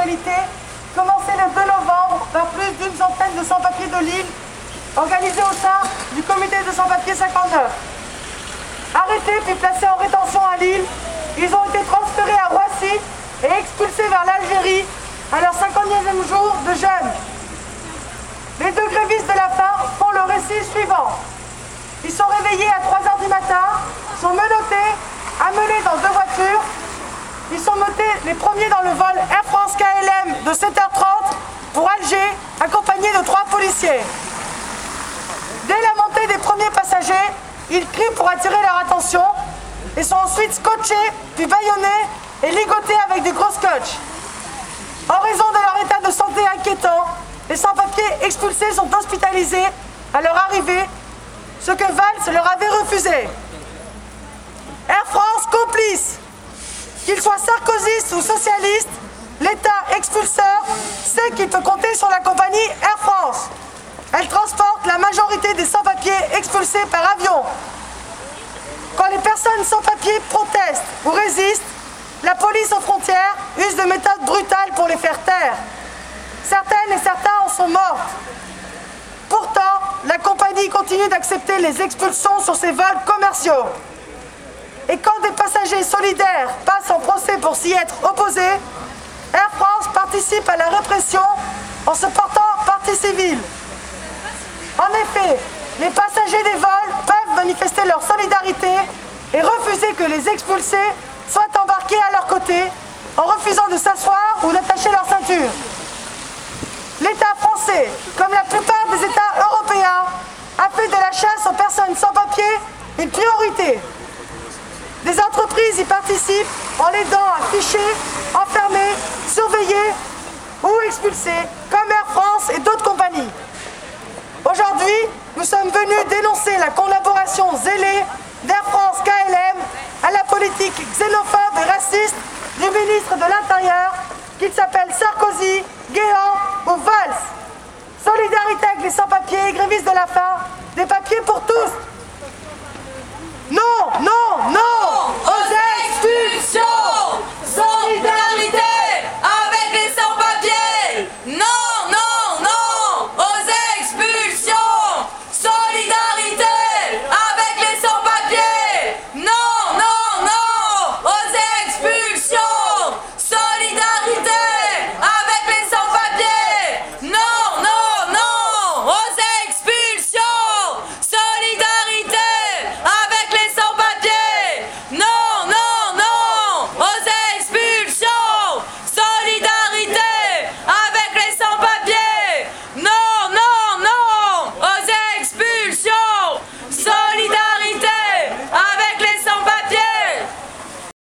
d'actualité commencé le 2 novembre par plus d'une centaine de sans-papiers de Lille, organisés au sein du comité de sans-papiers 59. Arrêtés puis placés en rétention à Lille, ils ont été transférés à Roissy et expulsés vers l'Algérie à leur 50e jour de jeûne. Les deux grévistes de la faim font le récit suivant. Ils sont réveillés à 3 h du matin, sont menottés, amenés dans 2 voitures. Ils sont montés les premiers dans le vol Air France KLM de 7h30 pour Alger, accompagnés de 3 policiers. Dès la montée des premiers passagers, ils crient pour attirer leur attention et sont ensuite scotchés, puis bâillonnés et ligotés avec du gros scotch. En raison de leur état de santé inquiétant, les sans-papiers expulsés sont hospitalisés à leur arrivée, ce que Valls leur avait refusé. Air France complice. Qu'il soit sarkozyste ou socialiste, l'État expulseur sait qu'il peut compter sur la compagnie Air France. Elle transporte la majorité des sans-papiers expulsés par avion. Quand les personnes sans-papiers protestent ou résistent, la police aux frontières use de méthodes brutales pour les faire taire. Certaines et certains en sont mortes. Pourtant, la compagnie continue d'accepter les expulsions sur ses vols commerciaux. Et quand des passagers solidaires passent en procès pour s'y être opposés, Air France participe à la répression en se portant partie civile. En effet, les passagers des vols peuvent manifester leur solidarité et refuser que les expulsés soient embarqués à leur côté en refusant de s'asseoir ou d'attacher leur ceinture. L'État français, comme la plupart des États européens, a fait de la chasse aux personnes sans papier une priorité. Des entreprises y participent en l'aidant à ficher, enfermer, surveiller ou expulser, comme Air France et d'autres compagnies. Aujourd'hui, nous sommes venus dénoncer la collaboration zélée d'Air France KLM à la politique xénophobe et raciste du ministre de l'Intérieur, qu'il s'appelle Sarkozy, Guéant ou Valls. Solidarité avec les sans-papiers, grévistes de la faim, des papiers pour tous.